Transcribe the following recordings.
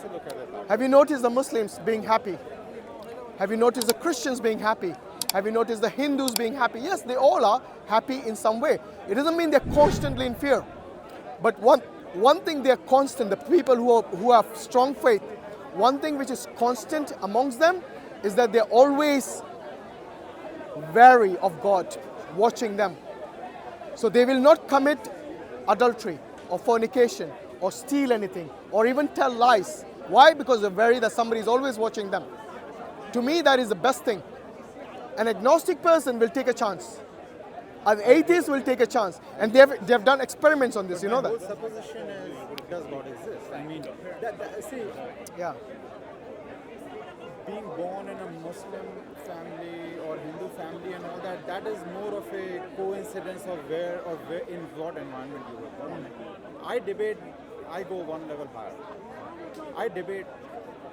to look at it that way. Have you noticed the Muslims being happy? Have you noticed the Christians being happy? Have you noticed the Hindus being happy? Yes, they all are happy in some way. It doesn't mean they're constantly in fear. But one thing they're constant, the people who have strong faith, one thing which is constant amongst them is that they're always wary of God watching them. So they will not commit adultery or fornication or steal anything or even tell lies. Why? Because they're wary that somebody is always watching them. To me, that is the best thing. An agnostic person will take a chance. An atheist will take a chance. And they've done experiments on this, you know My that? whole supposition is, does God exist? I mean, see, Yeah. being born in a Muslim family or Hindu family and all that, that is more of a coincidence of where in what environment you were born. I go one level higher. I debate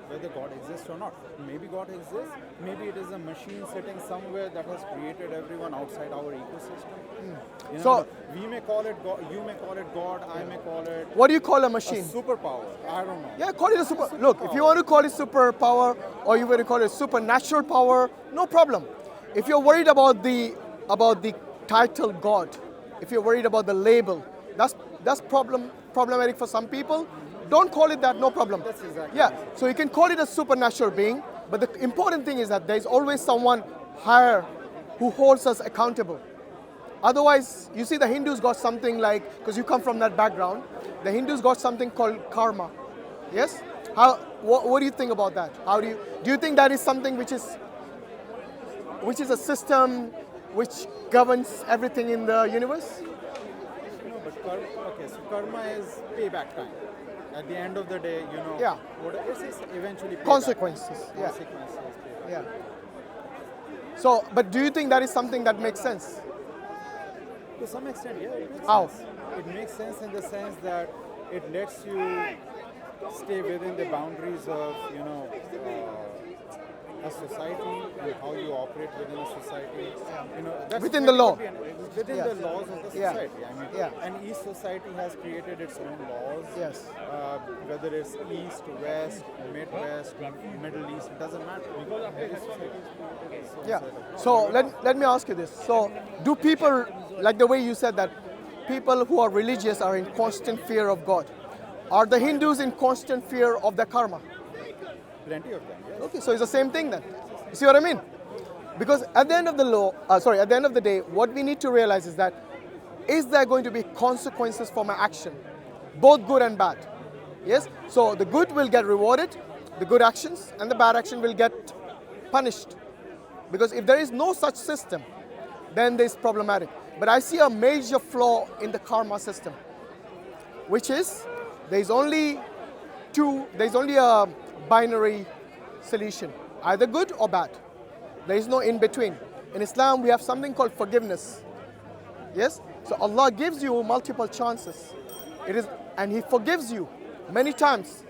whether God exists or not. Maybe God exists, maybe it is a machine sitting somewhere that has created everyone outside our ecosystem. You know, So- we may call it God, you may call it God, I may call it What do you call a a machine? superpower. I don't know. Yeah, call it a super. Look, if you want to call it superpower or you want to call it supernatural power, no problem. If you're worried about the title God, if you're worried about the label, that's problematic for some people. Don't call it that, no problem. That's exactly Yeah, what I so you can call it a supernatural being, but the important thing is that there is always someone higher who holds us accountable. Otherwise, you see the Hindus got something like, because you come from that background, the Hindus got something called karma. Yes? What do you think about that? Do you think that is something which is a system which governs everything in the universe? No, but karma is payback time. At the end of the day, you know, Yeah. whatever it is eventually payback. Consequences, yeah. Consequences. Payback. Yeah. So, but do you think that is something that makes sense? To some extent, yeah, it makes How? sense. It makes sense in the sense that it lets you stay within the boundaries of, a society and how you operate within a society. You know, that's Within the law. Within Yeah. the laws of the Yeah. society. I mean, Yeah. and each society has created its own laws. Yes. Whether it's East, West, Midwest, Middle East, it doesn't matter. Yeah. So let me ask you this. So do people, like the way you said that people who are religious are in constant fear of God? Are the Hindus in constant fear of the karma? Plenty of them, yes. Okay, so it's the same thing then. You see what I mean? Because at the end of the day, what we need to realize is that is there going to be consequences for my action, both good and bad? Yes. So the good will get rewarded, the good actions, and the bad action will get punished. Because if there is no such system, then it's problematic. But I see a major flaw in the karma system, which is there's only a binary solution, either good or bad. There is no in between. In Islam, we have something called forgiveness. Yes? So Allah gives you multiple chances. And He forgives you many times.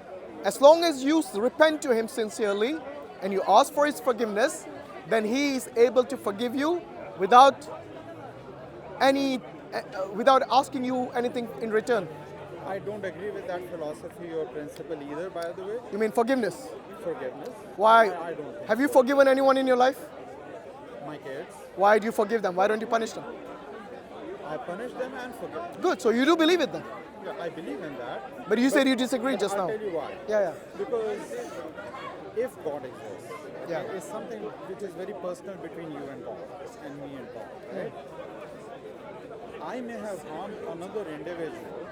As long as you repent to Him sincerely and you ask for His forgiveness, then He is able to forgive you without asking you anything in return. I don't agree with that philosophy or principle either, by the way. You mean forgiveness? Forgiveness. Why? I don't think Have you forgiven anyone in your life? my kids. Why do you forgive them? Why don't you punish them? I punish them and forgive them. Good, so you do believe it then. Yeah, I believe in that. But you said you disagreed just I'll now. tell you why. Yeah. Because if God exists, Yeah. it's something which is very personal between you and God, and me and God, right? I may have harmed another individual.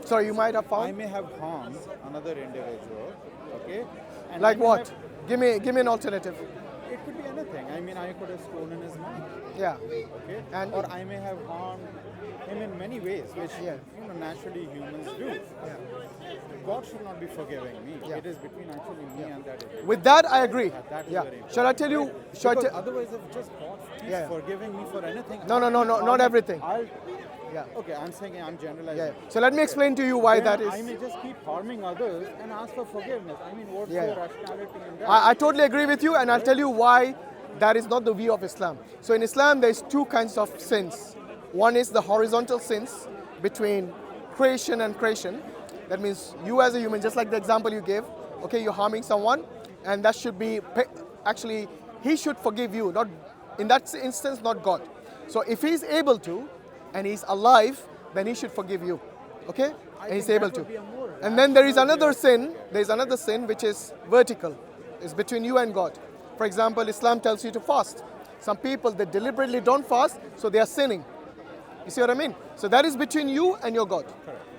Sorry, you might have I found. may have harmed another individual, okay? And Like I may what? have- Give me an alternative. it could be anything. I mean, I could have stolen his money, Yeah. okay? And- or I may have harmed him in many ways, which Yeah. naturally humans do. Yeah. God should not be forgiving me. Yeah. It is between actually me and that individual. With that, I agree. That is Yeah. very important. Shall I tell you? Shall I Because tell? otherwise, if just God keeps Yeah. forgiving me for anything. No, not everything. Yeah. Okay, I'm saying I'm generalizing. Yeah. So let me explain to you why Then that is. I may just keep harming others and ask for forgiveness. I mean, what's Yeah. the rationality in that? I totally agree with you, and I'll tell you why that is not the view of Islam. So in Islam, there's two kinds of sins. One is the horizontal sins between creation and creation. That means you as a human, just like the example you gave okay, you're harming someone, and that should be actually he should forgive you, not in that instance, not God. So if he's able to, and he's alive, then he should forgive you, okay? I And he's think able that to. would be a more And then there is rational another way. sin. There is another sin which is vertical. It's between you and God. For example, Islam tells you to fast. Some people, they deliberately don't fast, so they are sinning. You see what I mean? So that is between you and your God.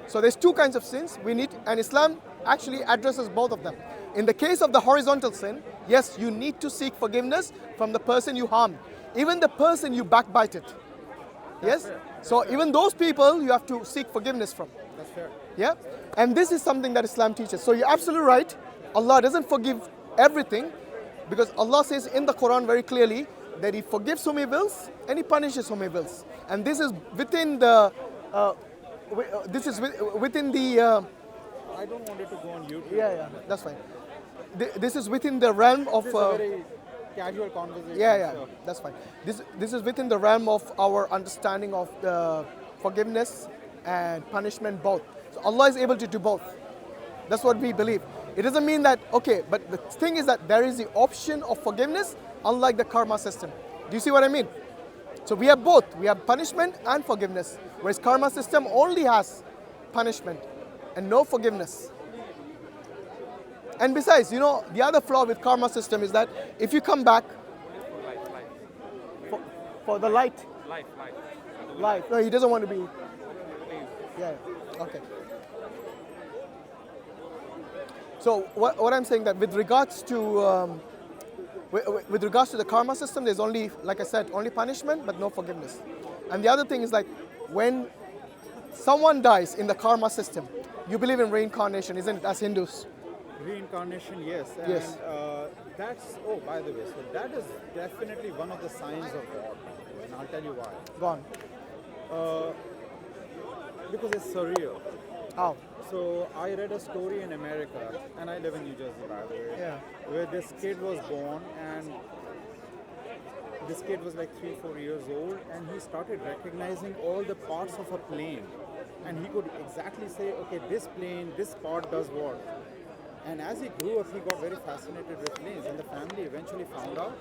So there's two kinds of sins we need, and Islam actually addresses both of them. In the case of the horizontal sin, yes, you need to seek forgiveness from the person you harmed, even the person you backbited. Yes? So even those people you have to seek forgiveness from. That's fair. Yeah? And this is something that Islam teaches. So you're absolutely right. Allah doesn't forgive everything, because Allah says in the Quran very clearly that He forgives whom He wills and He punishes whom He wills. And this is within the within the I don't want it to go on YouTube. yeah, that's fine. This is within the realm of This is a very casual conversation. yeah, so- that's fine. This is within the realm of our understanding of the forgiveness and punishment both. So Allah is able to do both. That's what we believe. It doesn't mean that, okay, but the thing is that there is the option of forgiveness, unlike the karma system. Do you see what I mean? So we have both. We have punishment and forgiveness, whereas karma system only has punishment and no forgiveness. And besides, you know, the other flaw with karma system is that if you come back for the light, no, he doesn't want to be. Yeah, okay. So what I'm saying that with regards to with regards to the karma system, there's only, like I said, only punishment but no forgiveness. And the other thing is like when someone dies in the karma system, you believe in reincarnation, isn't it, as Hindus? Reincarnation, yes. And Yes. That's, oh, by the way, so that is definitely one of the signs of God. And I'll tell you why. Gone. Because it's surreal. How? So I read a story in America, and I live in New Jersey, by the way, Yeah. where this kid was born, and this kid was like 3-4 years old, and he started recognizing all the parts of a plane, and he could exactly say, okay, this plane, this part does what. And as he grew up, he got very fascinated with planes, and the family eventually found out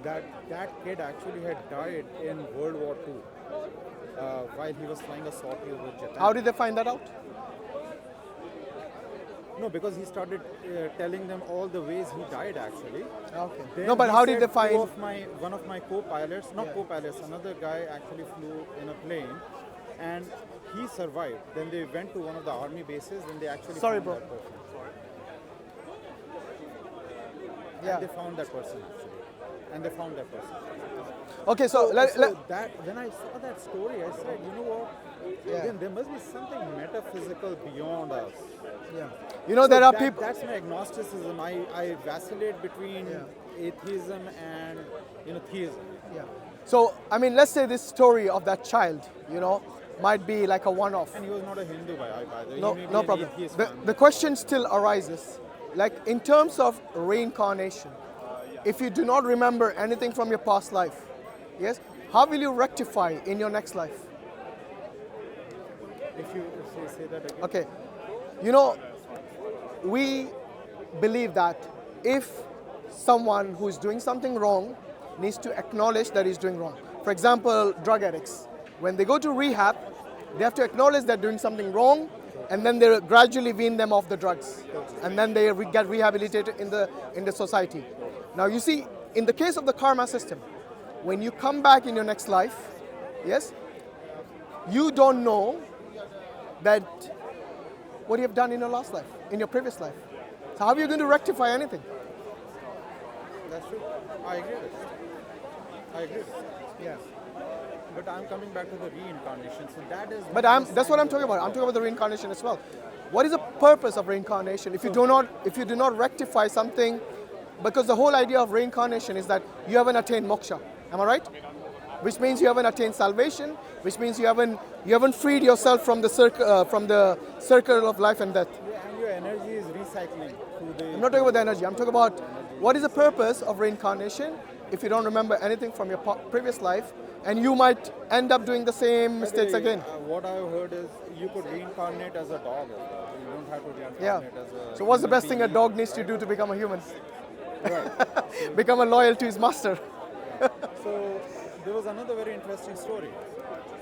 that that kid actually had died in World War II while he was flying a sortie over Japan. How did they find that out? No, because he started telling them all the ways he died actually. Okay. Then No, but he how did said they find? one of my co-pilots, not Yeah. co-pilots, another guy actually flew in a plane, and he survived. Then they went to one of the army bases, and they actually Sorry, found bro. that person. Yeah. And they found that person actually, and they found that person. Okay, so That when I saw that story, I said, you know what? Yeah. Then there must be something metaphysical beyond us. yeah. You know, So there are that- people. That's my agnosticism. I vacillate between Yeah. atheism and theism. Yeah. So, I mean, let's say this story of that child, you know, might be like a one-off. And he was not a Hindu by the way. No, He may be no an problem. atheist The family. question still arises, like in terms of reincarnation, if you do not remember anything from your past life, yes, how will you rectify in your next life? If you say that again. Okay, you know, we believe that if someone who is doing something wrong needs to acknowledge that he's doing wrong. For example, drug addicts, when they go to rehab, they have to acknowledge they're doing something wrong, and then they gradually wean them off the drugs, and then they get rehabilitated in the society. Now you see, in the case of the karma system, when you come back in your next life, yes, you don't know that what you have done in your last life, in your previous life. So how are you going to rectify anything? That's true. I agree with it. I agree with it. Yeah. But I'm coming back to the reincarnation. So that is. But one of the that's what I'm signs talking of about. I'm God. talking about the reincarnation as well. What is the purpose of reincarnation if you do not rectify something? Because the whole idea of reincarnation is that you haven't attained moksha. Am I right? Which means you haven't attained salvation. Which means you haven't freed yourself from the circle of life and death. Yeah, and your energy is recycling through the. I'm not talking about the energy. I'm talking about what is the purpose of reincarnation if you don't remember anything from your previous life, and you might end up doing the same mistakes again. What I've heard is you could reincarnate as a dog as well. You don't have to Yeah. reincarnate as a So what's the human best thing a being. dog needs to do to become a human? Right. Become a loyal to his master. So there was another very interesting story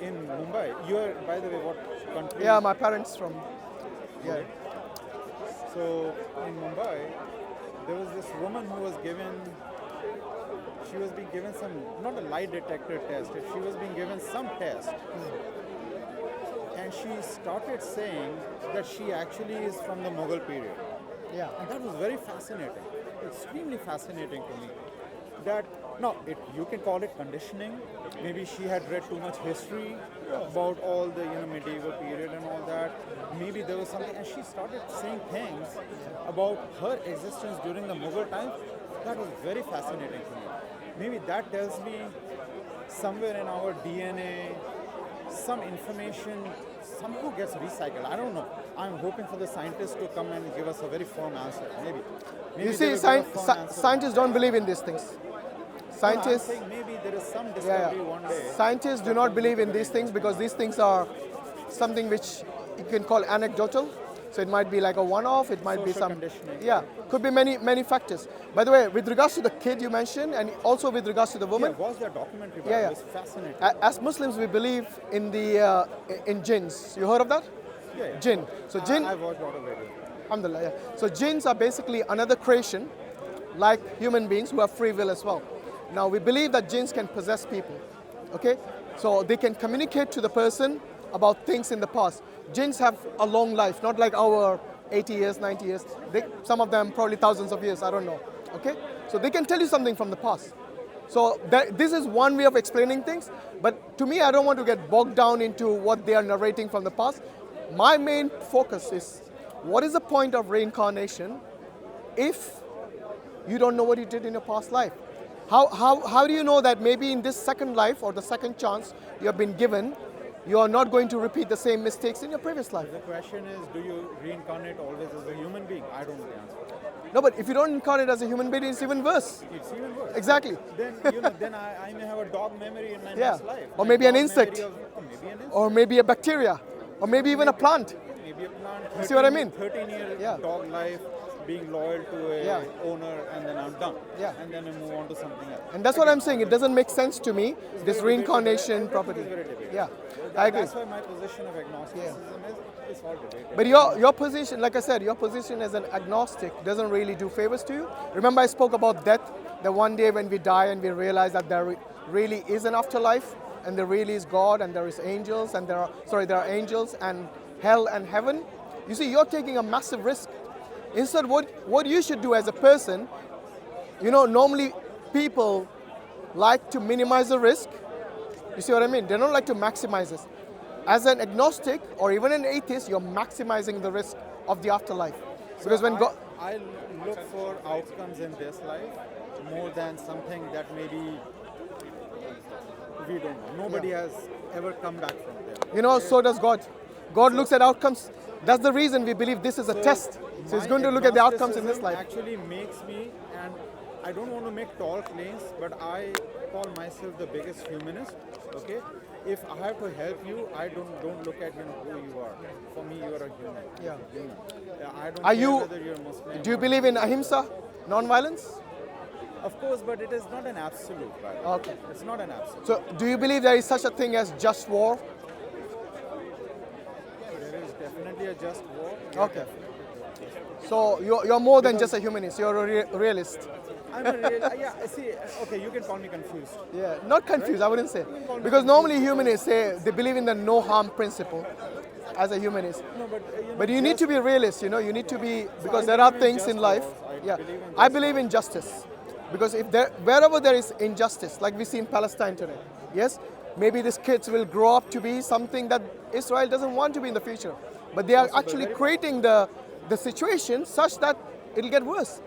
in Mumbai. You are, by the way, what country? Yeah, my parents from. Yeah. So in Mumbai, there was this woman who was given. She was being given some, not a lie detector test. She was being given some test, and she started saying that she actually is from the Mughal period. Yeah. And that was very fascinating, extremely fascinating to me. That no, you can call it conditioning. Maybe she had read too much history about all the medieval period and all that. Maybe there was something, and she started saying things about her existence during the Mughal times. That was very fascinating to me. Maybe that tells me somewhere in our DNA, some information somehow gets recycled. I don't know. I'm hoping for the scientists to come and give us a very firm answer. Maybe. You they see, will give a firm answer. scientists don't believe in these things. I'm Scientists, saying maybe there is some yeah, discovery one day. scientists do not believe in these things because these things are something which you can call anecdotal. So it might be like a one-off. It might be Social some, conditioning. yeah, could be many factors. By the way, with regards to the kid you mentioned, and also with regards to the Yeah, woman, was there documentary? Yeah, It yeah. was fascinating. as Muslims we believe in the in jinns. You heard of that? Yeah, yeah. Jinn. So jinn. I watched a lot of videos. Alhamdulillah, yeah. So jinns are basically another creation, like human beings who have free will as well. Now we believe that jinns can possess people, okay? So they can communicate to the person about things in the past. Jinns have a long life, not like our 80 years, 90 years. Some of them probably thousands of years, I don't know, okay? So they can tell you something from the past. So this is one way of explaining things, but to me, I don't want to get bogged down into what they are narrating from the past. My main focus is, what is the point of reincarnation if you don't know what you did in your past life? How do you know that maybe in this second life or the second chance you have been given, you are not going to repeat the same mistakes in your previous life? The question is, do you reincarnate always as a human being? I don't know the answer. No, but if you don't incarnate as a human being, it's even worse. It's even worse. Exactly. Then I may have a dog memory in my Yeah. next life. Or My maybe an dog insect. memory or maybe an insect. Or maybe a bacteria, or maybe even a plant. Maybe a plant. You see what I mean? 13-year Yeah. dog life, being loyal to a Yeah. owner, and then I'm done. Yeah. And then I move on to something else. And that's what I'm saying. It doesn't make sense to me, this reincarnation property. It's very debatable. Yeah, I agree. That's why my position of agnosticism is all debatable. But your position, like I said, your position as an agnostic doesn't really do favors to you. Remember I spoke about death, that one day when we die and we realize that there really is an afterlife, and there really is God, and there is angels, and there are angels and hell and heaven. You see, you're taking a massive risk. Instead, what you should do as a person, normally people like to minimize the risk. You see what I mean? They don't like to maximize this. As an agnostic or even an atheist, you're maximizing the risk of the afterlife. Because when God, I look for outcomes in this life more than something that maybe we don't know. Nobody has ever come back from there. so does God. God looks at outcomes. That's the reason we believe this is a test. So He's my going to look at the outcomes in this life. Actually makes me, and I don't want to make tall claims, but I call myself the biggest humanist. Okay, if I have to help you, I don't look at who you are. For me, you are a human. Yeah. Human. I don't Are care you? whether you're Muslim. Do you or- believe in ahimsa, non-violence? Of course, but it is not an absolute. By the way. Okay. It's not an absolute. So, do you believe there is such a thing as just war? There is definitely a just war. Okay. Definitely. So you're more than just a humanist. You're a realist. I'm a real, yeah, see, okay, you can call me confused. Yeah, not confused. I wouldn't say, because normally humanists say they believe in the no harm principle as a humanist. No, but But you need to be a realist. You need to be, because I there are believe in things in just life. laws. I Yeah, believe in I just believe in justice, because wherever there is injustice, like we see in Palestine today, yes, maybe these kids will grow up to be something that Israel doesn't want to be in the future, but they are actually creating the situation such that it'll get worse.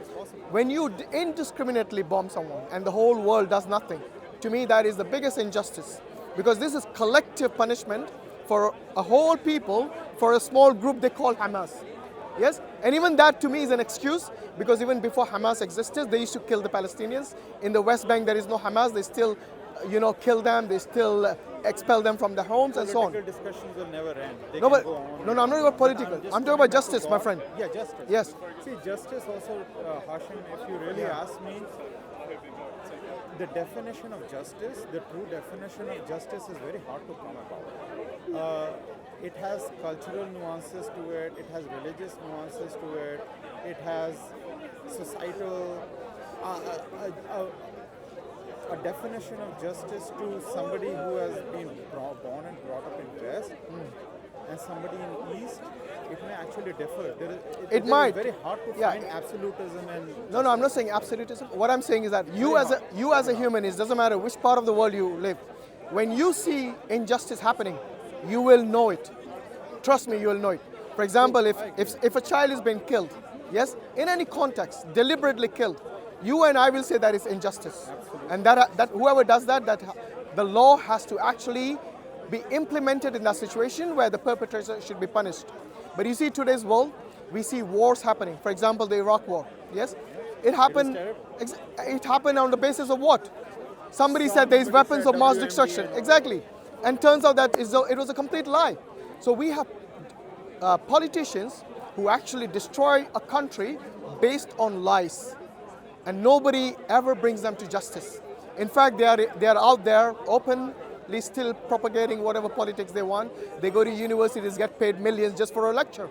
When you indiscriminately bomb someone and the whole world does nothing, to me that is the biggest injustice, because this is collective punishment for a whole people, for a small group they call Hamas. Yes, and even that to me is an excuse because even before Hamas existed, they used to kill the Palestinians. In the West Bank, there is no Hamas. They still, kill them. They still expel them from their homes and so on. Political discussions will never end. They No, can but go on. no, I'm not about political. just I'm talking about coming back to justice, my God. friend. Yeah, justice. Yes. See, justice also, Hashim, if you really ask me, the definition of justice, the true definition of justice is very hard to come about. It has cultural nuances to it, it has religious nuances to it, it has societal, a definition of justice to somebody who has been born and brought up in West and somebody in East, it may actually differ. It might. is very hard to Yeah. find absolutism and No, I'm not saying absolutism. What I'm saying is that you as a human, it doesn't matter which part of the world you live. When you see injustice happening, you will know it. Trust me, you will know it. For example, if a child is being killed, yes, in any context, deliberately killed, you and I will say that is injustice. Absolutely. And that whoever does that the law has to actually be implemented in that situation where the perpetrator should be punished. But you see today's world, we see wars happening. For example, the Iraq war. Yes, it happened. It happened on the basis of what? Somebody said there is weapons of mass destruction. Exactly, and turns out that it was a complete lie. So we have politicians who actually destroy a country based on lies, and nobody ever brings them to justice. In fact, they are out there openly still propagating whatever politics they want. They go to universities, get paid millions just for a lecture.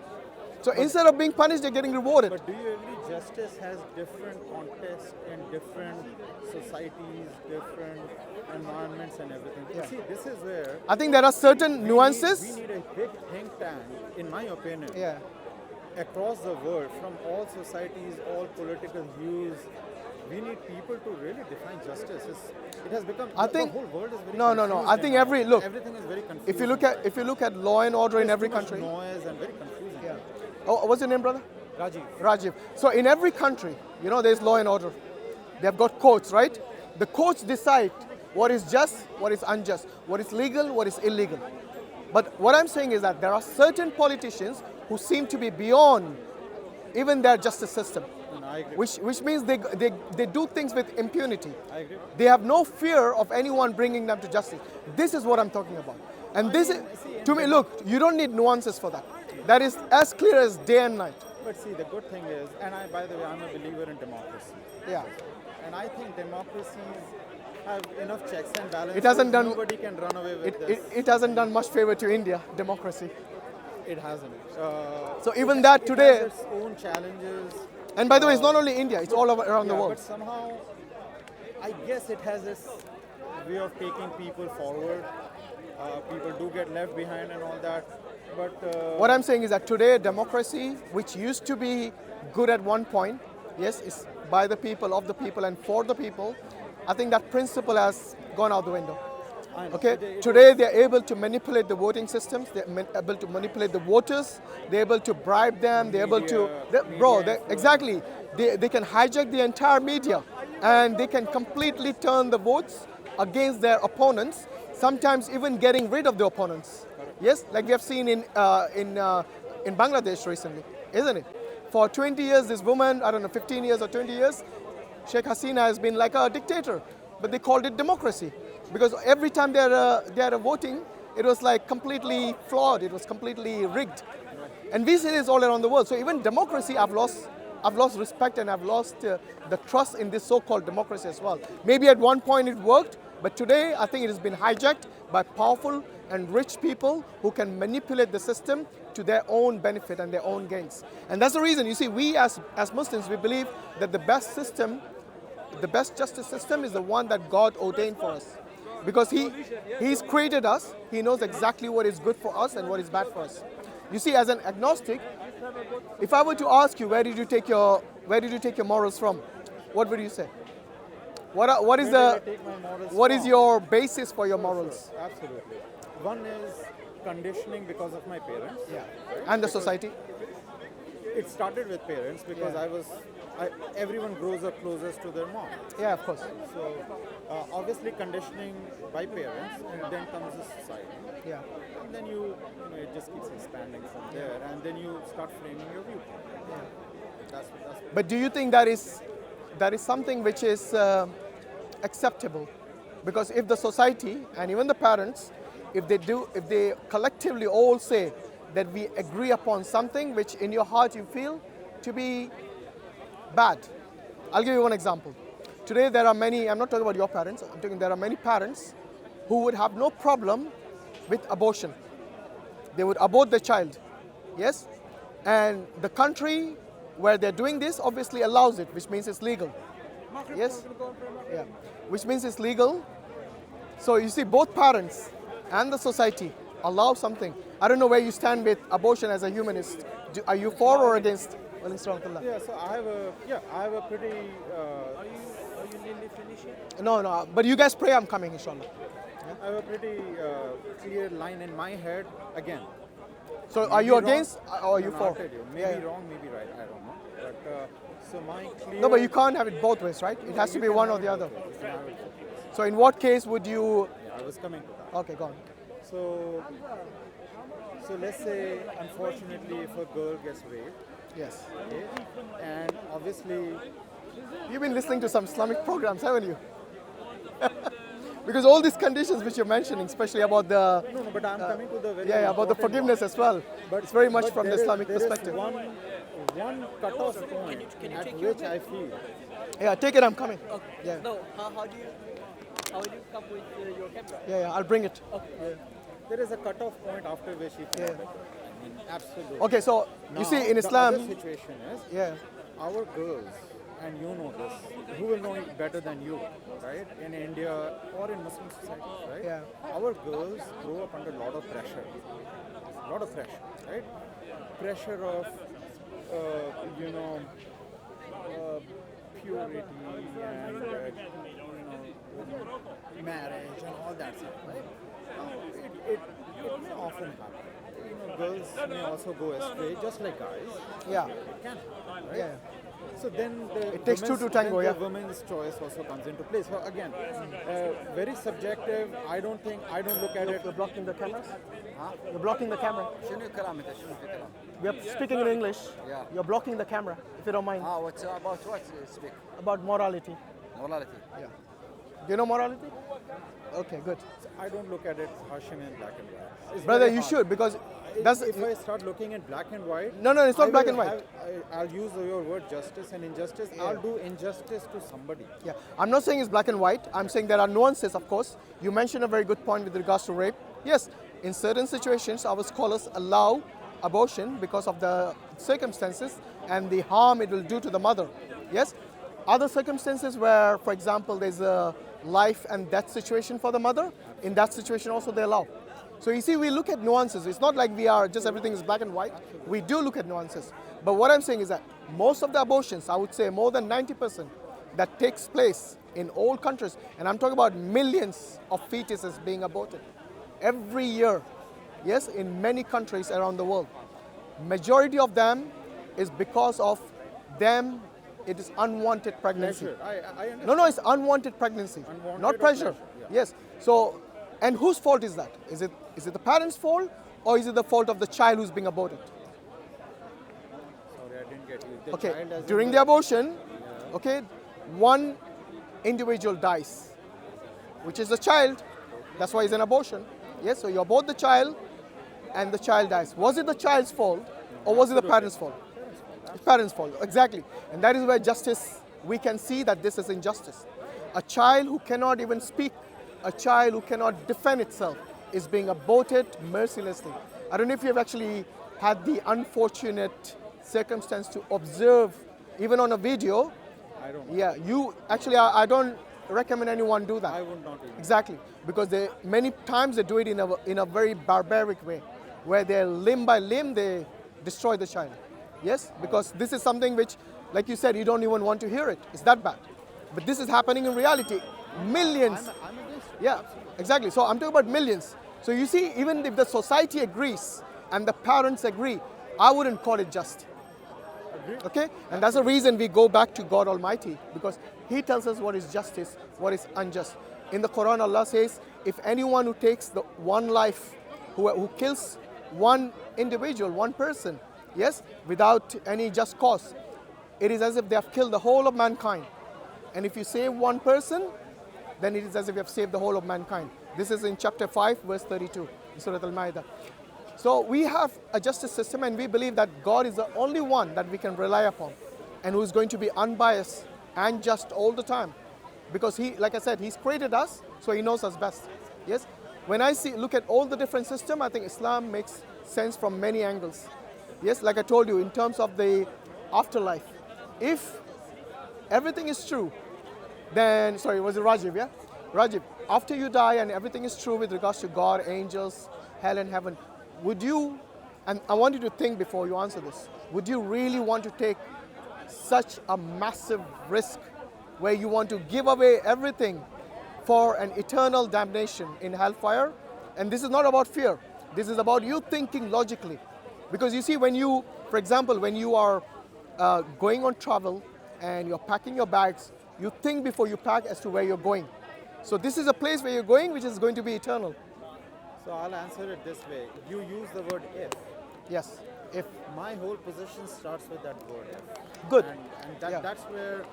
So instead of being punished, they're getting rewarded. But do you agree justice has different contexts in different societies, different environments and everything? Yeah. See, this is where I think there are certain we nuances. need a big think tank, in my opinion, Yeah. across the world, from all societies, all political views. We need people to really define justice. It has become I the think- whole world is very No. confused I think now. everything is very confused. If you look at law and order in There's every too much country. noise and very confusing. Yeah. Oh, what's your name, brother? Rajiv. Rajiv. So in every country, there's law and order. They've got courts, right? The courts decide what is just, what is unjust, what is legal, what is illegal. But what I'm saying is that there are certain politicians who seem to be beyond even their justice system, And I agree. which means they do things with impunity. I agree. They have no fear of anyone bringing them to justice. This is what I'm talking about. And this is, to me, look, you don't need nuances for that. That is as clear as day and night. But see, the good thing is, and by the way, I'm a believer in democracy. Yeah. And I think democracies have enough checks and balances. It hasn't done- Nobody can run away with It, this. it hasn't done much favor to India, democracy. It hasn't. So even that It today, has its own challenges. and by the way, it's not only India, it's all over around the Yeah, world. but somehow, I guess it has this way of taking people forward. People do get left behind and all that. But What I'm saying is that today, democracy, which used to be good at one point, yes, it's by the people, of the people, and for the people, I think that principle has gone out the window. I know. Okay, It today they're able to manipulate the voting systems, they're able to manipulate the voters, they're able to bribe them, they're able to, exactly, they can hijack the entire media and they can completely turn the votes against their opponents, sometimes even getting rid of the opponents. Yes, like we have seen in Bangladesh recently, isn't it? For 20 years, this woman, I don't know, 15 years or 20 years, Sheikh Hasina has been like a dictator, but they called it democracy because every time they are voting, it was like completely flawed, it was completely rigged. And we see this all around the world. So even democracy, I've lost respect and I've lost the trust in this so-called democracy as well. Maybe at one point it worked, but today I think it has been hijacked by powerful and rich people who can manipulate the system to their own benefit and their own gains. And that's the reason, you see, we as Muslims, we believe that the best justice system is the one that God ordained for us. Because He's created us, He knows exactly what is good for us and what is bad for us. You see, as an agnostic, if I were to ask you, where did you take your morals from? What would you say? What is where did I take my morals what is from? your basis for your morals? Sure, absolutely. One is conditioning because of my parents. And the society? It started with parents because Yeah. I was everyone grows up closest to their mom. Yeah, of course. So obviously conditioning by parents, and then comes the society. Yeah. And then it just keeps expanding from there, and then you start framing your viewpoint. That's But do you think that is something which is acceptable? Because if the society and even the parents, if they collectively all say that we agree upon something which in your heart you feel to be bad. I'll give you one example. Today there are many, I'm not talking about your parents, I'm talking there are many parents who would have no problem with abortion. They would abort the child, yes? And the country where they're doing this obviously allows it, which means it's legal. Yes? Yeah. Which means it's legal. So you see, both parents and the society allow something. I don't know where you stand with abortion as a humanist. Are you for or against? Yeah, so I have a pretty. Are you nearly finishing? No, but you guys pray I'm coming, inshallah. I have a pretty clear line in my head. Again, So are you maybe wrong. against or are you No, for? I'll tell you. Maybe wrong, maybe right. I don't know. But so my clear. No, but you can't have it both ways, right? It has to You be can one have or it the both other. ways. You can have it both ways. So in what case would you? Yeah, I was coming to that. Okay, go on. So let's say, unfortunately, if a girl gets raped, Yes. okay, and obviously, You've been listening to some Islamic programs, haven't you? Because all these conditions which you're mentioning, especially about the no, but I'm coming to the very about the important forgiveness one. as well. It's very much But from the there is- Islamic there is perspective. One cutoff point can you at take which your I feel Yeah, take it. I'm coming. Okay. Yeah. No, how will you come with your camera? Yeah, I'll bring it. Okay. there is a cutoff point after which you Yeah. can. I mean, absolutely. Okay, so you Now, see in the Islam, other situation is yeah, our girls, and you know this, who will know it better than you, right? In India or in Muslim societies, right? Yeah. Our girls grow up under a lot of pressure, right? Pressure of, purity and marriage and all that stuff, right? Now, it may often happen. Girls may also go astray, just like guys. yeah, It can happen, right? yeah. So then the It takes two to tango, then yeah. the woman's choice also comes into place. So again, very subjective. I don't look at it. You're blocking the cameras. You're blocking the camera. شنو الكلام انت شنو في كلام؟ We are speaking in English. Yeah. You're blocking the camera, if you don't mind. what's about what speak? About morality. Morality. Yeah. Do you know morality? Okay, good. I don't look at it Hashim in black and white. It's Brother, very you hard. should, because that's If I start looking at black and white, No, it's not I black will and white. I'll use your word justice and injustice. Yeah. I'll do injustice to somebody. Yeah, I'm not saying it's black and white. I'm saying there are nuances, of course. You mentioned a very good point with regards to rape. Yes, in certain situations, our scholars allow abortion because of the circumstances and the harm it will do to the mother. Yes, other circumstances where, for example, there's a life and death situation for the mother, in that situation also they allow. So you see, we look at nuances. It's not like we are just everything is black and white. We do look at nuances. But what I'm saying is that most of the abortions, I would say more than 90%, that takes place in all countries, and I'm talking about millions of fetuses being aborted every year, yes, in many countries around the world. Majority of them is because of them, it is unwanted pregnancy. Pleasure. I understand. No, it's unwanted pregnancy, Unwanted not or pressure. pleasure, yeah. Yes. So, and whose fault is that? Is it the parents' fault, or is it the fault of the child who's being aborted? Sorry, I didn't get you. The Okay. child as in During the abortion, okay, one individual dies, which is the child. That's why it's an abortion. Yes. So you abort the child, and the child dies. Was it the child's fault, or was it the parents' fault? It's parents' fault, exactly. And that is where justice, we can see that this is injustice. A child who cannot even speak, a child who cannot defend itself is being aborted mercilessly. I don't know if you've actually had the unfortunate circumstance to observe, even on a video. I don't. Yeah, you actually, I don't recommend anyone do that. I would not even. Exactly, because they many times they do it in a very barbaric way, where they limb by limb they destroy the child. Yes, because this is something which, like you said, you don't even want to hear it. It's that bad. But this is happening in reality. Millions. I'm against it. Yeah, exactly. So I'm talking about millions. So you see, even if the society agrees and the parents agree, I wouldn't call it just. agree. Okay? And that's the reason we go back to God Almighty, because He tells us what is justice, what is unjust. In the Quran, Allah says, if anyone who takes the one life, who kills one individual, one person, yes, without any just cause, it is as if they have killed the whole of mankind. And if you save one person, then it is as if you have saved the whole of mankind. This is in chapter 5, verse 32, in Surah Al-Ma'idah. So we have a justice system, and we believe that God is the only one that we can rely upon, and who is going to be unbiased and just all the time. Because He, like I said, He's created us, so He knows us best. Yes? When I look at all the different systems, I think Islam makes sense from many angles. Yes, like I told you, in terms of the afterlife, if everything is true, then, sorry, was it Rajiv, yeah? Rajiv, after you die and everything is true with regards to God, angels, hell and heaven, would you, and I want you to think before you answer this, would you really want to take such a massive risk where you want to give away everything for an eternal damnation in hellfire? And this is not about fear. This is about you thinking logically. Because you see, when you, for example, when you are going on travel and you're packing your bags, you think before you pack as to where you're going. So this is a place where you're going which is going to be eternal. So I'll answer it this way. You use the word if. Yes, if. My whole position starts with that word if. Good. And Yeah. that's where,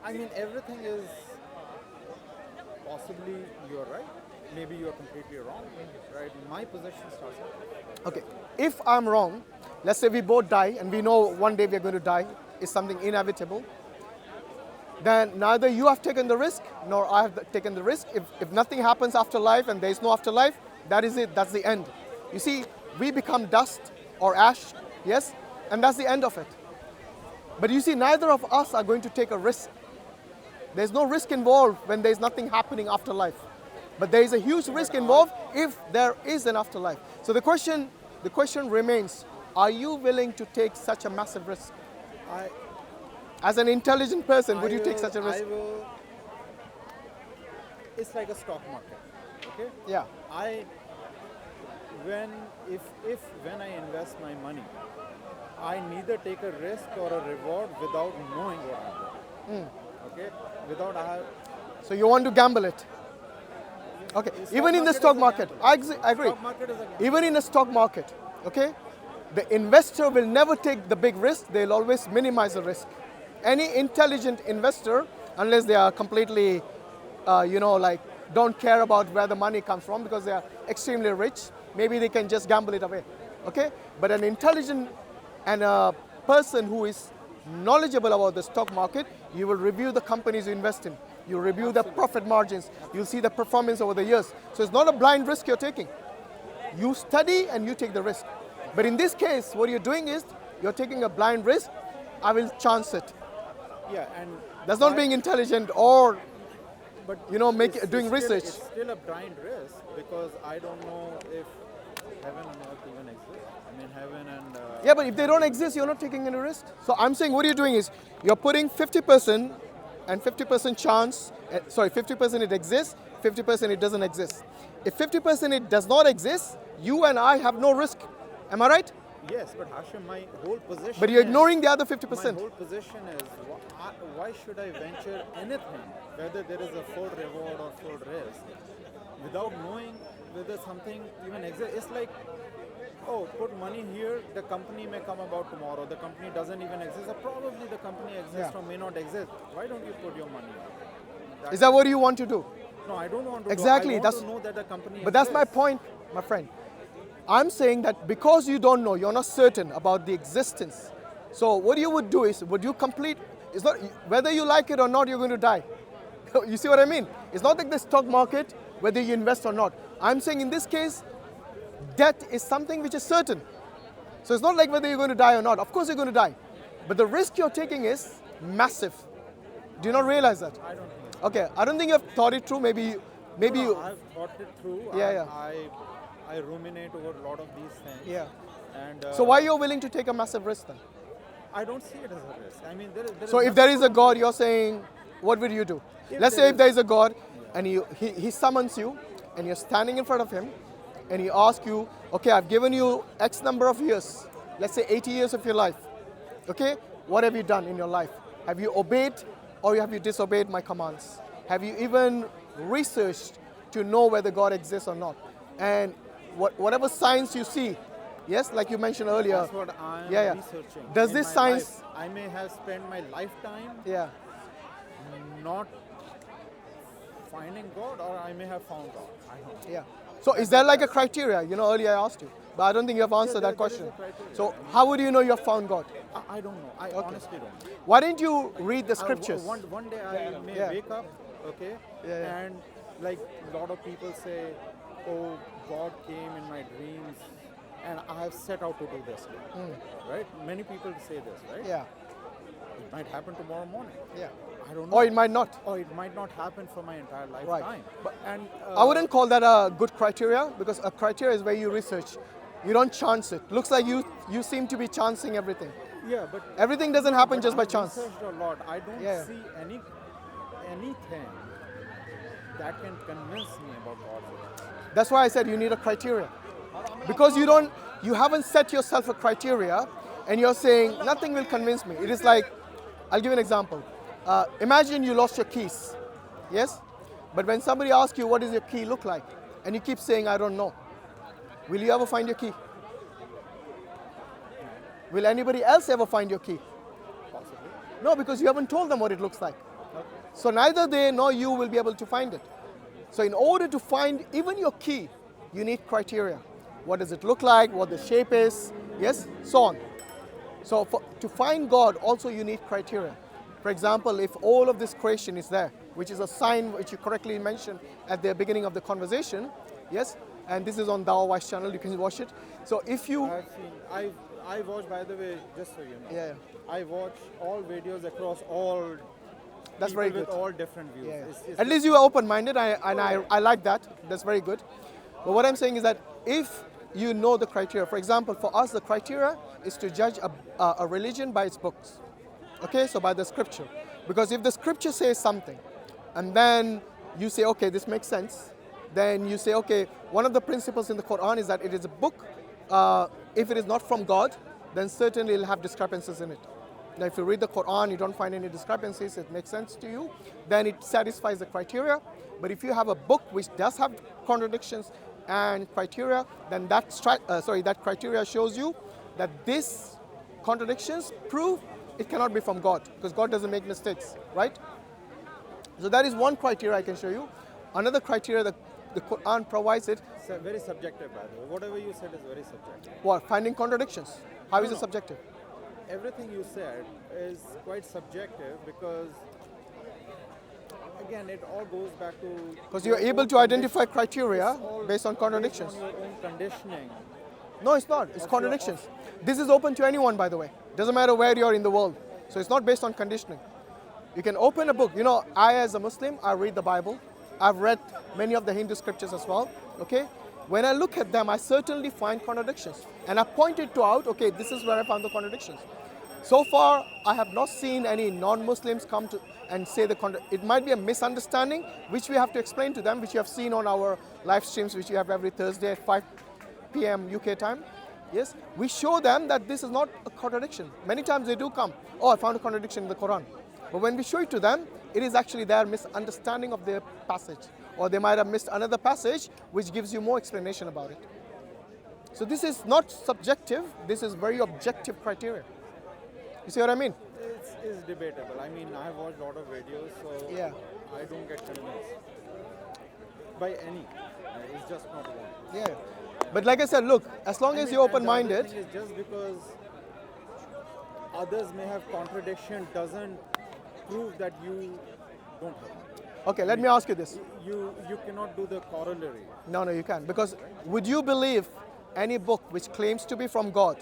I mean, everything is possibly you're right. Maybe you're completely wrong. Right? My position starts with Okay, if I'm wrong, let's say we both die and we know one day we're going to die, it's something inevitable, then neither you have taken the risk nor I have taken the risk. If nothing happens after life and there is no afterlife, that is it, that's the end. You see, we become dust or ash, yes, and that's the end of it. But you see, neither of us are going to take a risk. There's no risk involved when there's nothing happening after life. But there is a huge risk involved if there is an afterlife. So the question remains, are you willing to take such a massive risk? As an intelligent person, would you take such a risk? It's like a stock market. Okay? Yeah. When I invest my money, I neither take a risk or a reward without knowing what I'm doing. Okay? Without I have. So you want to gamble it? Okay. Even in the stock market, I agree. Stock market is a gamble. Even in the stock market, okay, the investor will never take the big risk. They'll always minimize the risk. Any intelligent investor, unless they are completely, like don't care about where the money comes from because they are extremely rich, maybe they can just gamble it away. Okay? But an intelligent and a person who is knowledgeable about the stock market, you will review the companies you invest in. You review the profit margins. You'll see the performance over the years. So it's not a blind risk you're taking. You study and you take the risk. But in this case, what you're doing is you're taking a blind risk. I will chance it. Yeah, and That's not being intelligent or but doing research. It's still a blind risk because I don't know if heaven and earth even exist. I mean, heaven and Yeah, but if they don't exist, you're not taking any risk. So I'm saying what you're doing is you're putting 50% and 50% chance, 50% it exists, 50% it doesn't exist. If 50% it does not exist, you and I have no risk. Am I right? yes, but Hashim, my whole position. But you're is- ignoring the other My 50%. whole position is why should I venture anything, whether there is a full reward or full risk, without knowing whether something even exists? It's like, oh, put money here, the company may come about tomorrow. The company doesn't even exist, or probably the company exists Yeah. or may not exist. Why don't you put your money? Is that what you want to do? No, I don't want to. Exactly, I want that's- to know that the company. But that's my exists. point, my friend. I'm saying that because you don't know, you're not certain about the existence. So what you would do is, would you complete, it's not, whether you like it or not, you're going to die. You see what I mean? It's not like the stock market, whether you invest or not. I'm saying in this case, death is something which is certain. So it's not like whether you're going to die or not. Of course you're going to die. But the risk you're taking is massive. Do you not realize that? I don't think. So. Okay, I don't think you've thought it through. Maybe No, you. I've thought it through. Yeah, I ruminate over a lot of these things. Yeah. And So why you're willing to take a massive risk then? I don't see it as a risk. I mean, there So if there is a God, you're saying, what would you do? If Let's there say if is- there is a God and he summons you and you're standing in front of him and he asks you, okay, I've given you X number of years, let's say 80 years of your life. Okay? What have you done in your life? Have you obeyed or have you disobeyed my commands? Have you even researched to know whether God exists or not? And whatever signs you see, yes, like you mentioned earlier. That's what I'm Yeah, yeah. researching. Does in this my science- life. I may have spent my lifetime Yeah. not finding God, or I may have found God. I don't know. Yeah. So is there like a criteria? You know, earlier I asked you, but I don't think you have answered there- that there is question. a criteria. So how would you know you have found God? I don't know. I honestly don't know. Why didn't you read the scriptures? One day I may Yeah. wake up, okay, Yeah, yeah. and like a lot of people say, oh, God came in my dreams and I have set out to do this. Right? Many people say this, right? Yeah. It might happen tomorrow morning. Yeah. I don't know. Or it might not. Or it might not happen for my entire lifetime. But and I wouldn't call that a good criteria because a criteria is where you research. You don't chance it. Looks like you seem to be chancing everything. yeah, but Everything doesn't happen but just by I've chance. researched a lot. I don't Yeah. see anything that can convince me about God's will. That's why I said you need a criteria. Because you haven't set yourself a criteria and you're saying nothing will convince me. It is like, I'll give you an example. Imagine you lost your keys, yes? But when somebody asks you what does your key look like and you keep saying I don't know, will you ever find your key? Will anybody else ever find your key? Possibly. No, because you haven't told them what it looks like. So neither they nor you will be able to find it. So in order to find even your key, you need criteria. What does it look like? What the shape is? Yes, so on. So to find God, also you need criteria. For example, if all of this creation is there, which is a sign which you correctly mentioned at the beginning of the conversation, yes, and this is on Dawah Wise channel, you can watch it. So if you, I watch, by the way, just so you know. yeah, I watch all videos across all. That's people very with good. all different views. Yeah. It's At least you are open-minded, and I like that. That's very good. But what I'm saying is that if you know the criteria, for example, for us, the criteria is to judge a religion by its books. Okay, so by the scripture. Because if the scripture says something, and then you say, okay, this makes sense, then you say, okay, one of the principles in the Quran is that it is a book. If it is not from God, then certainly it'll have discrepancies in it. Now, if you read the Quran, you don't find any discrepancies, it makes sense to you, then it satisfies the criteria. But if you have a book which does have contradictions and criteria, then that criteria shows you that these contradictions prove it cannot be from God, because God doesn't make mistakes, right? So that is one criteria I can show you. Another criteria that the Quran provides it, very subjective, by the way. Whatever you said is very subjective. what? Finding contradictions. How is it No. subjective? Everything you said is quite subjective because, again, it all goes back to. Because you're your able own to identify condition- criteria it's all based on contradictions. Based on your own conditioning. No, it's not. It's contradictions. This is open to anyone, by the way. Doesn't matter where you're in the world. So it's not based on conditioning. You can open a book. You know, I as a Muslim, I read the Bible. I've read many of the Hindu scriptures as well. Okay? When I look at them, I certainly find contradictions. And I pointed out, okay, this is where I found the contradictions. So far, I have not seen any non-Muslims come to and say it might be a misunderstanding, which we have to explain to them, which you have seen on our live streams, which you have every Thursday at 5 p.m. UK time. Yes, we show them that this is not a contradiction. Many times they do come, oh, I found a contradiction in the Quran. But when we show it to them, it is actually their misunderstanding of their passage. Or they might have missed another passage which gives you more explanation about it. So this is not subjective, this is very objective criteria. You see what I mean? It's debatable. I mean, I've watched a lot of videos, so Yeah. I don't get convinced by any. It's just not one. Yeah. But like I said, look, as long as you're And the other open-minded, thing is just because others may have contradiction doesn't prove that you don't have it. okay, let me ask you this. You cannot do the corollary. No, you can't. Because would you believe any book which claims to be from God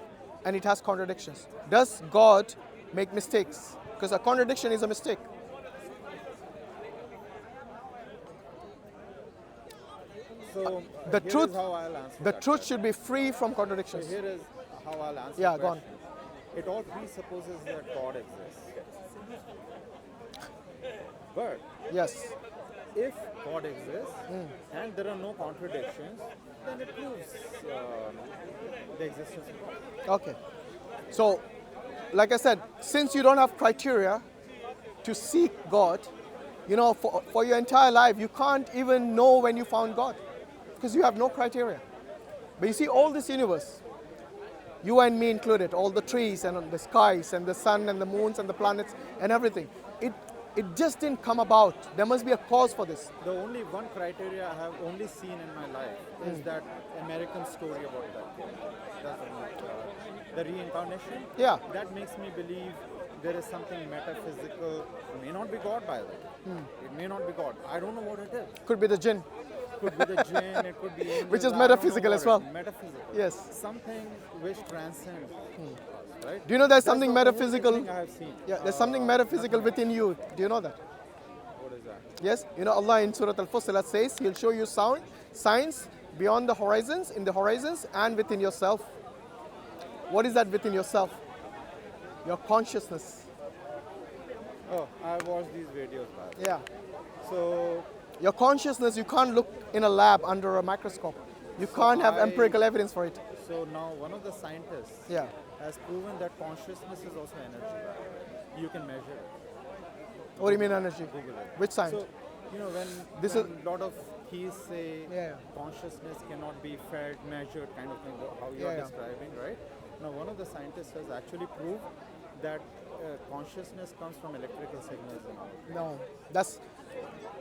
and it has contradictions? Does God make mistakes? Because a contradiction is a mistake. So The here truth- is how I'll answer The that truth question. should be free from contradictions. So here is how I'll answer. Yeah, the go on. question. It all presupposes that God exists. But Yes. if God exists and there are no contradictions, then it proves the existence of God. Okay. So like I said, since you don't have criteria to seek God, you know, for your entire life, you can't even know when you found God because you have no criteria. But you see, all this universe, you and me included, all the trees and the skies and the sun and the moons and the planets and everything, it just didn't come about. There must be a cause for this. The only one criteria I have only seen in my life is that American story about that kid. That's the reincarnation. Yeah. That makes me believe there is something metaphysical. It may not be God, by the way. It may not be God. I don't know what it is. Could be the jinn. Could be the jinn, it could be angels, Which is I don't know metaphysical what as it well. is. Metaphysical. Yes. Something which transcends us, right? Do you know there's That's something the only metaphysical? thing I have seen. Yeah, there's something metaphysical within you. Do you know that? What is that? Yes, you know Allah in Surah Al-Fussilat says He'll show you signs beyond the horizons, in the horizons, and within yourself. What is that within yourself? Your consciousness. Oh, I watched these videos back. Yeah. So Your consciousness, you can't look in a lab under a microscope. You can't have empirical evidence for it. So now one of the scientists Yeah. has proven that consciousness is also energy. You can measure it. What do you mean energy? Google it. Which science? So, you know, when This when a lot of keys say Yeah. consciousness cannot be felt, measured, kind of thing, how you are Yeah. describing, right? Now, one of the scientists has actually proved that consciousness comes from electrical signals and all. No, that's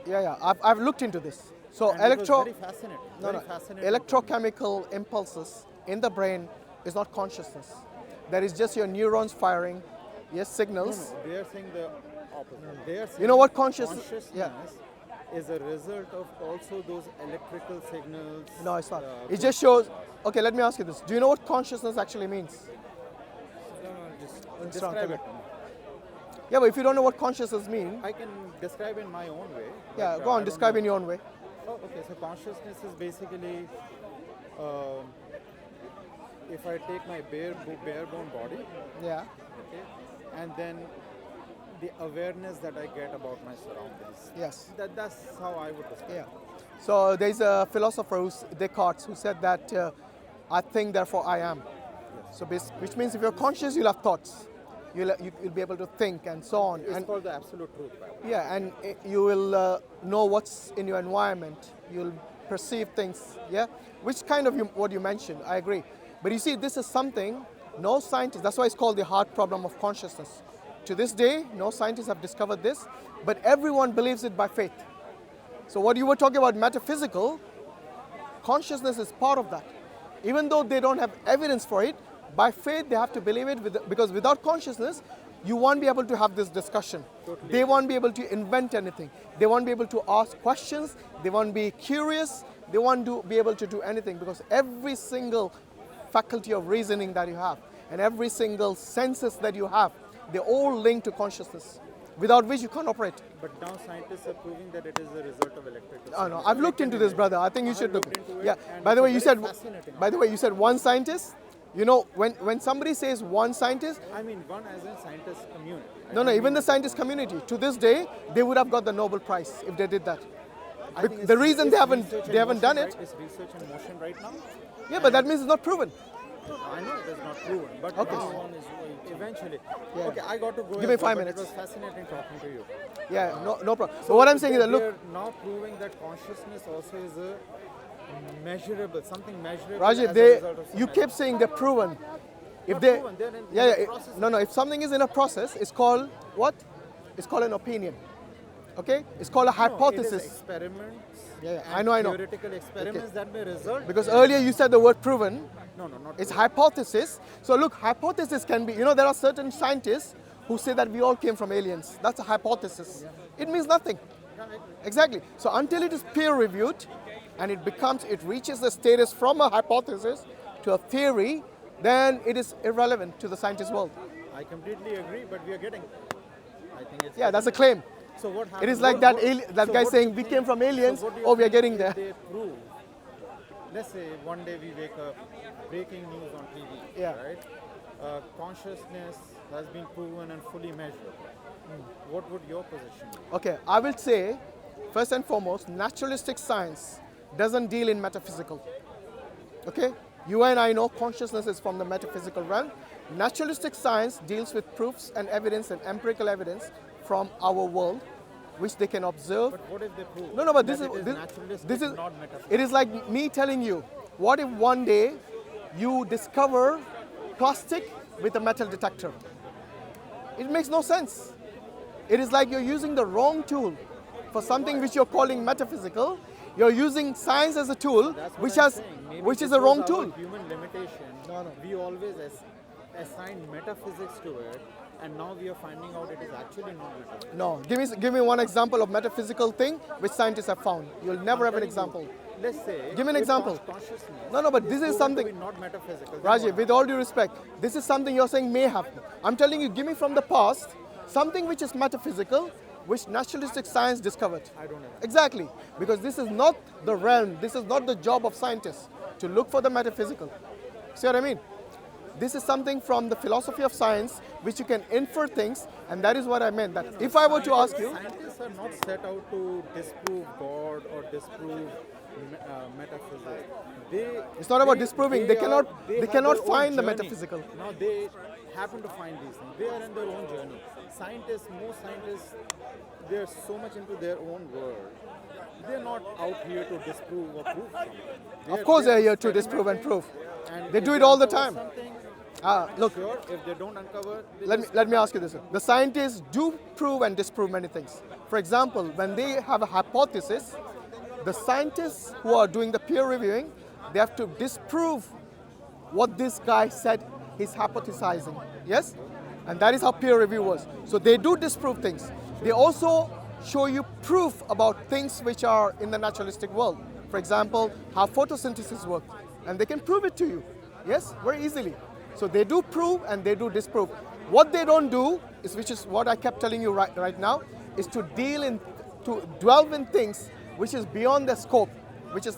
yeah. I've looked into this. So And it was very fascinating. no, Very fascinating. to me. electrochemical impulses in the brain is not consciousness. That is just your neurons firing, yes, signals. No, they are saying the opposite. They are saying You know what consciousness- consciousness is a result of also those electrical signals. No, it's not. It just shows. Okay, let me ask you this. Do you know what consciousness actually means? Describe it. Yeah, but if you don't know what consciousness means, I can describe in my own way. yeah, but, go I on, don't describe know. in your own way. Oh, okay. So consciousness is basically, if I take my bare bone body, Yeah. okay, and then the awareness that I get about my surroundings. Yes. That's how I would describe. Yeah. So there's a philosopher, Descartes, who said that I think, therefore I am. So which means if you're conscious, you'll have thoughts. You'll be able to think and so on. It's And called the absolute truth. By the way. yeah, and you will know what's in your environment. You'll perceive things. Yeah, which kind of what you mentioned, I agree. But you see, this is something no scientist. That's why it's called the hard problem of consciousness. To this day, no scientists have discovered this, but everyone believes it by faith. So what you were talking about metaphysical, consciousness is part of that. Even though they don't have evidence for it, by faith they have to believe it because without consciousness, you won't be able to have this discussion. Totally. They won't be able to invent anything. They won't be able to ask questions. They won't be curious. They won't be able to do anything because every single faculty of reasoning that you have and every single senses that you have, they all link to consciousness, without which you can't operate. But now scientists are proving that it is a result of electrical. Oh no, signals. I've So looked they into can this, brother. I think you I should have look. looked into it, Yeah. and By the it's way, a you very said. fascinating. By the way, you said one scientist. You know, when somebody says one scientist, I mean, one as in scientist community. I no, don't even mean the scientist community, to this day, they would have got the Nobel Prize if they did that. I Bec- think the it's- reason it's they haven't research in they haven't done motion, it. right? It's research in motion right now. Yeah, but that means it's not proven. I know it is not proven, but Okay. now eventually. Yeah. Okay, I got to go. Give me as well, 5 but minutes. It was fascinating talking to you. Yeah, no problem. So what I'm saying is that look, They're now proving that consciousness also is a measurable, something measurable. Rajiv, as a result of some you kept saying they're proven. If Not they, proven, they're in yeah, the yeah, process. no, if something is in a process, it's called what? It's called an opinion. Okay, it's called a No, it is hypothesis. experiments. Yeah, yeah, and I know. Theoretical experiments that may result. Because earlier you said the word proven. No, not It's proven. hypothesis. So look, hypothesis can be, you know, there are certain scientists who say that we all came from aliens. That's a hypothesis. It means nothing. Exactly. So until it is peer reviewed and it reaches the status from a hypothesis to a theory, then it is irrelevant to the scientist world. I completely agree, but we are getting. I think it's. Yeah, that's a claim. So what It is happens- like what- that what- that so guy what do saying you we think- came from aliens. so what do you Oh, we are think getting if there. They prove. Let's say one day we wake up, breaking news on TV. Yeah. Right. Consciousness has been proven and fully measured. What would your position be? Okay, I will say, first and foremost, naturalistic science doesn't deal in metaphysical. Okay? You and I know consciousness is from the metaphysical realm. Naturalistic science deals with proofs and evidence and empirical evidence from our world, which they can observe. But what if they prove? No, but that this is it is this, naturalistic, this is not metaphysical. it is like me telling you, what if one day you discover plastic with a metal detector? It makes no sense. It is like you're using the wrong tool for something which you're calling metaphysical. You're using science as a tool, That's what which I'm has saying. Maybe which is this a wrong was our tool. Human limitation. No. We always assign metaphysics to it, and now we are finding out it is actually not metaphysics. No, give me one example of metaphysical thing which scientists have found. You'll never have an Telling you, example. Let's say. Give me an if example. Consciousness No, but this is proven to something. be not metaphysical. then Rajiv, what with all due respect, this is something you're saying may happen. I'm telling you, give me from the past something which is metaphysical, which naturalistic science discovered. I don't know. Exactly, because this is not the realm, this is not the job of scientists to look for the metaphysical. See what I mean? This is something from the philosophy of science which you can infer things, and that is what I meant. That if I were to ask you, Scientists are not set out to disprove God or disprove metaphysics. It's not about disproving. They cannot have cannot their own find the journey. metaphysical. No, they happen to find these things. They are in their own journey. Most scientists, they're so much into their own world. They're not out here to disprove or prove something. Of course they're here to disprove and prove. And They if do it all the uncover time. something, Look, sure, if they don't uncover, they let me ask you this. The scientists do prove and disprove many things. For example, when they have a hypothesis, the scientists who are doing the peer reviewing, they have to disprove what this guy said he's hypothesizing. Yes? And that is how peer review was. So they do disprove things. They also show you proof about things which are in the naturalistic world. For example, how photosynthesis works. And they can prove it to you. Yes? Very easily. So they do prove and they do disprove. What they don't do is, which is what I kept telling you right now, is to delve in things which is beyond their scope, which is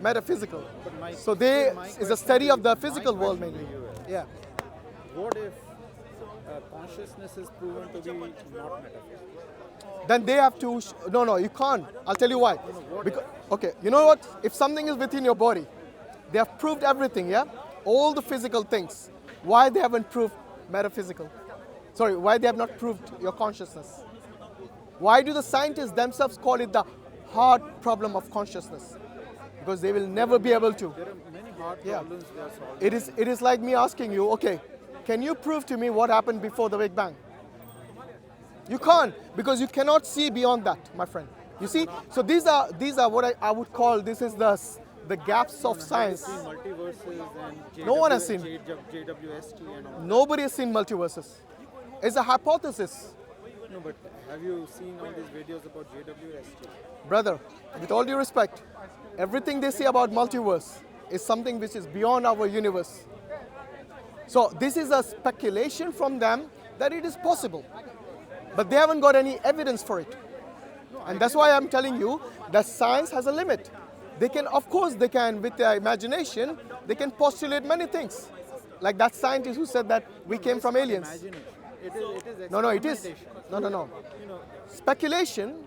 metaphysical. my- So they my is a question study to of the you- physical my world question mainly. to you is, Yeah. what if consciousness is proven to be not metaphysical? Then they have to. No, you can't. I'll tell you why. Because, okay, you know what? If something is within your body, they have proved everything, yeah? All the physical things. Why they haven't proved metaphysical? Sorry, why they have not proved your consciousness? Why do the scientists themselves call it the hard problem of consciousness? Because they will never be able to. There are many hard Yeah. problems they are solving. It is like me asking you, okay, can you prove to me what happened before the Big Bang? You can't, because you cannot see beyond that, my friend. You see? So these are what I would call, this is the gaps of science. Have you seen multiverses and No one has seen. JWST and all? Nobody has seen multiverses. It's a hypothesis. No, but have you seen all these videos about JWST? Brother, with all due respect, everything they say about multiverse is something which is beyond our universe. So this is a speculation from them that it is possible. But they haven't got any evidence for it. And that's why I'm telling you that science has a limit. They can, of course, they can, with their imagination, they can postulate many things. Like that scientist who said that we came from aliens. Imagination. It is No, it is. experimentation. No. You know, Speculation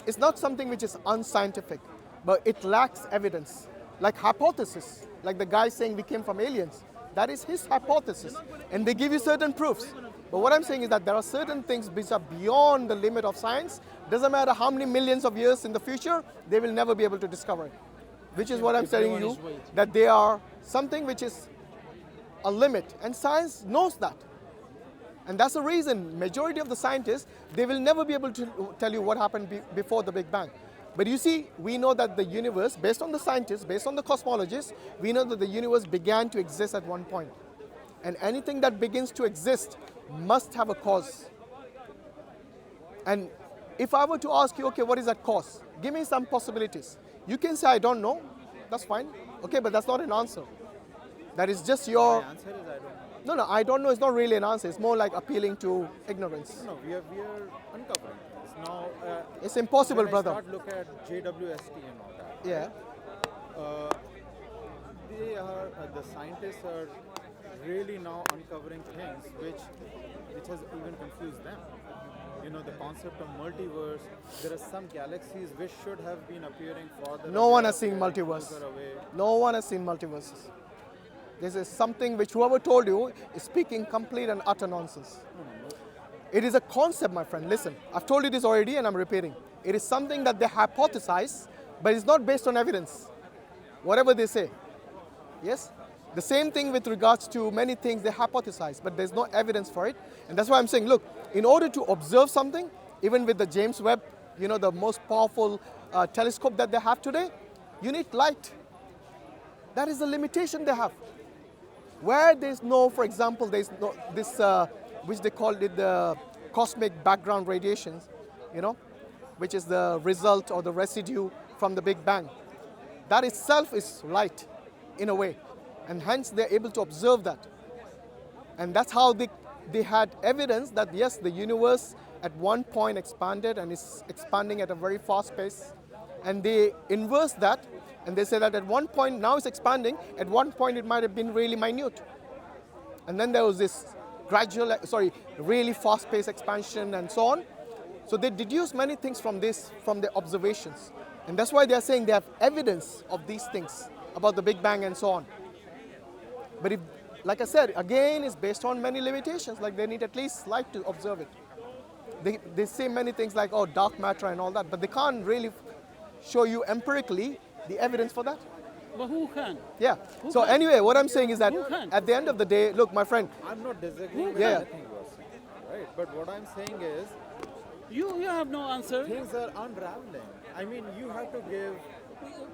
is not something which is unscientific, but it lacks evidence. Like hypothesis, like the guy saying we came from aliens, that is his hypothesis. And they give you certain proofs. But what I'm saying is that there are certain things which are beyond the limit of science. Doesn't matter how many millions of years in the future, they will never be able to discover it. Which is what I'm telling you, that they are something which is a limit. And science knows that. And that's the reason majority of the scientists, they will never be able to tell you what happened before the Big Bang. But you see, we know that the universe, based on the scientists, based on the cosmologists, we know that the universe began to exist at one point. And anything that begins to exist must have a cause. And if I were to ask you, okay, what is that cause? Give me some possibilities. You can say, I don't know. That's fine. Okay, but that's not an answer. That is just your... the answer is I don't know. No, I don't know. It's not really an answer. It's more like appealing to ignorance. No, we are uncovering things. Now, It's impossible, when brother. I start look at JWST and all that, Yeah. the scientists are really now uncovering things which has even confused them. You know, the concept of multiverse. There are some galaxies which should have been appearing farther. No away, one has seen appearing multiverse. closer away. No one has seen multiverses. This is something which whoever told you is speaking complete and utter nonsense. It is a concept, my friend. Listen, I've told you this already and I'm repeating. It is something that they hypothesize, but it's not based on evidence. Whatever they say. Yes? The same thing with regards to many things they hypothesize, but there's no evidence for it. And that's why I'm saying, look, in order to observe something, even with the James Webb, you know, the most powerful telescope that they have today, you need light. That is the limitation they have. Where there's no, for example, there's no this, which they call it the cosmic background radiations, you know, which is the result or the residue from the Big Bang. That itself is light, in a way, and hence they're able to observe that. And that's how they had evidence that yes, the universe at one point expanded and is expanding at a very fast pace. And they inverse that, and they say that at one point now it's expanding, at one point it might have been really minute. And then there was this gradual, really fast-paced expansion and so on. So they deduce many things from this, from their observations. And that's why they're saying they have evidence of these things about the Big Bang and so on. But if, like I said, again, it's based on many limitations, like they need at least light to observe it. They say many things like, oh, dark matter and all that, but they can't really show you empirically the evidence for that. But who can? Yeah. Who So can? anyway, what I'm saying is that Who can? at the end of the day, look, my friend, I'm not disagreeing with Yeah. anything you are saying, right? But what I'm saying is, You have no answer. things are unraveling. I mean, you have to give.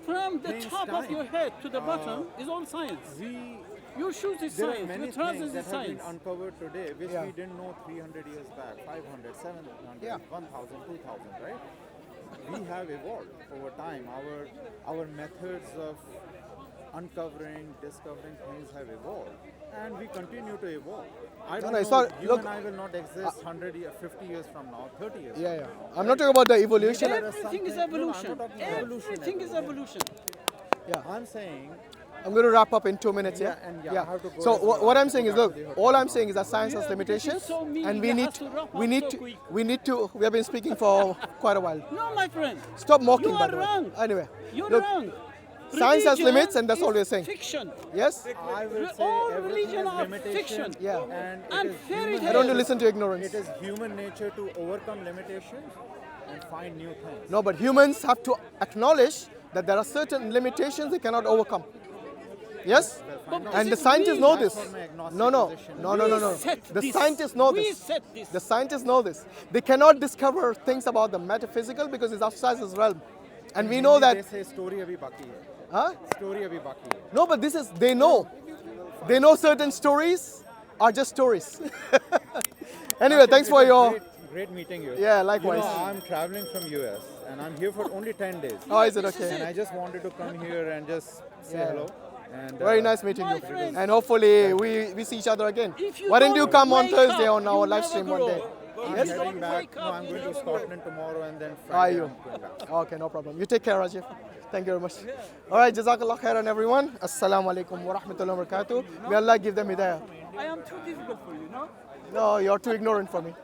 From the Things top of time. your head to the bottom is all science. Your shoes is There are science. many Your trousers things is that have been science. uncovered today, which Yeah. we didn't know 300 years back, 500, 700, Yeah. 1,000, 2,000, right? We have evolved over time. Our methods of uncovering, discovering things have evolved, and we continue to evolve. I don't no, know. it's not- You look, and I will not exist 100 years, 50 years from now, 30 years. yeah, from yeah. now. I'm not talking about the evolution. There is Everything is something- no, no, I'm evolution. not talking evolution, Everything is evolution. Yeah. I'm saying. I'm going to wrap up in 2 minutes. Yeah. Yeah, and yeah, I have to go So as well. what I I'm have to saying go is, back look, to the hotel all I'm now. saying is that science has Yeah, because it's limitations, so mean, and we have to wrap up so quick. we have been speaking for quite a while. No, my friend. Stop mocking, You by are the way. wrong. Anyway, You're look, wrong. science has Religion limits, and that's all is we're saying. Fiction. yes. I will say All everything religion has are limitations, fiction. Yeah. and And it is fairy human I don't want to tales. listen to ignorance. It is human nature to overcome limitations and find new things. No, but humans have to acknowledge that there are certain limitations they cannot overcome. Yes? But And the this is scientists we- know That's this. what my agnostic No. position No, is. no, no, We no. set The this. scientists know We this. set this. The scientists know this. They cannot discover things about the metaphysical because it's outside this realm. And we know Hindi that. They say story abhi baki hai. Huh? Story abhi baki hai. No, but this is, they know. They know certain stories are just stories. Anyway, thanks It for was your. great meeting you. Yeah, likewise. You know, I'm traveling from US and I'm here for only 10 days. Oh, is it This is okay? And I just wanted to come here and just say Yeah. hello. And Very nice meeting My you. friend. And hopefully we see each other again. If you Why don't you don't come on wake Thursday up, on our you live never stream one grow. day? I'm If you heading don't back. wake No, up, I'm you going to never grow. Scotland tomorrow and then Are Friday you? I'm going back. Okay, no problem. You take care, Rajiv. Thank you very much. All right, Jazakallah khairan, everyone. Assalamu alaikum wa rahmatullahi wa barakatuh. May Allah give them hidayah. I am too difficult for you, no? No, you're too ignorant for me.